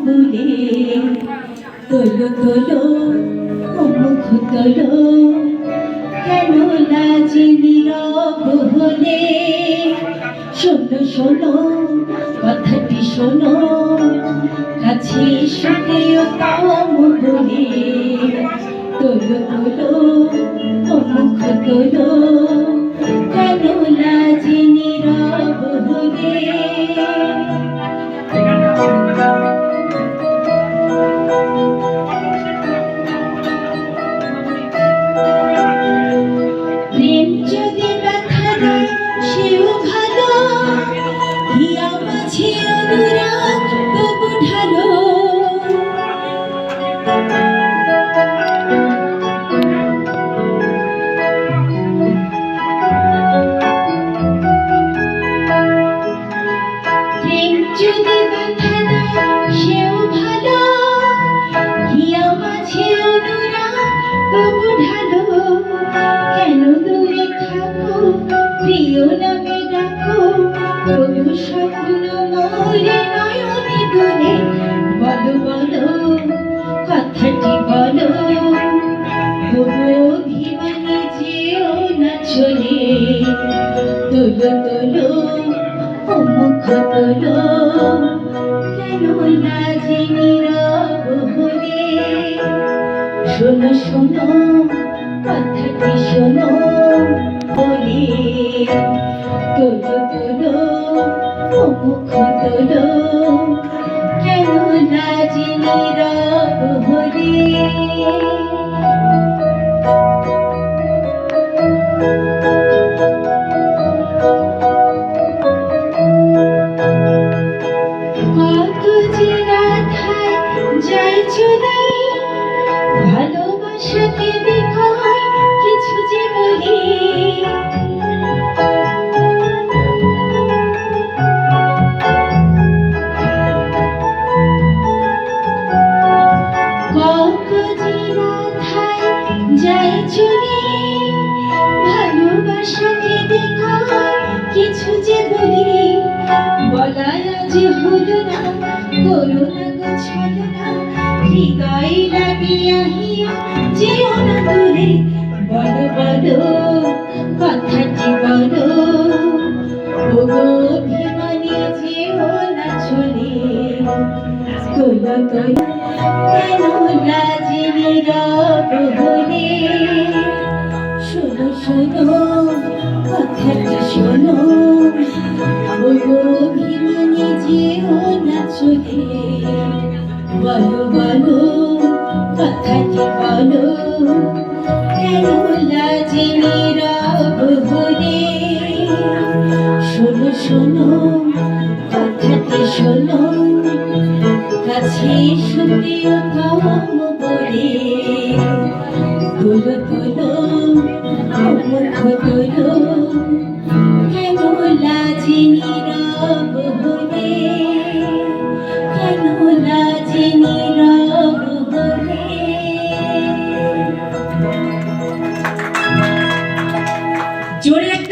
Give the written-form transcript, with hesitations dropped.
বলে তোলো তোলো মুখ তোলো কেন লাজে নীরব হলে শোনো শোনো কথাটি শোনো কাছে শুনেও কাম বলে তোলো তোলো মুখ তোলো কেন লাজে নীরব হলে প্রেম যদি ব্যথা দেয় সেও ভালো হিয়া মাঝে অনুরাগ তবু ঢালো প্রেম যদি ব্যথা দেয় সেও ভালো হিয়া মাঝে অনুরাগ তবু ঢালো কেন দূরে থাকো প্রিয় নামে ডাকো তবু স্বপ্ন মোরে নয়নে বলে বলো বলো কথাটি বলো তবু অভিমানে যেও না চলে তোলো তোলো মুখ তোলো কেন লাজে নীরব হলে শোনো শোনো কথাটি শোনো বলে তোলো তোলো মুখ তোলো কেন লাজে নীরব হলে কত যে রাধায় যাই চলে ভালোবাসাকে দেখায় কিছু যে বলি কত যে রাধায় যাই চলে ভালোবাসাকে দেখায় কিছু যে বলি বলাই আজ হলো না করো না গো ছলো না হৃদয় লাগিয়া হিয়া যেও না দূরে বলো বলো কথাটি বলো ওগো অভিমানে যেও না চলে তোলো তোলো কেন লাজে নীরব হলে শোনো শোনো কথাটি শোনো ওগো অভিমানে যেও না চলে বলো বলো কথাটি বলো কেন লাজে নীরব হলে শোনো শোনো কথাটি শোনো কাছে শুনেও কাম বলে তোলো তোলো মুখ তোলো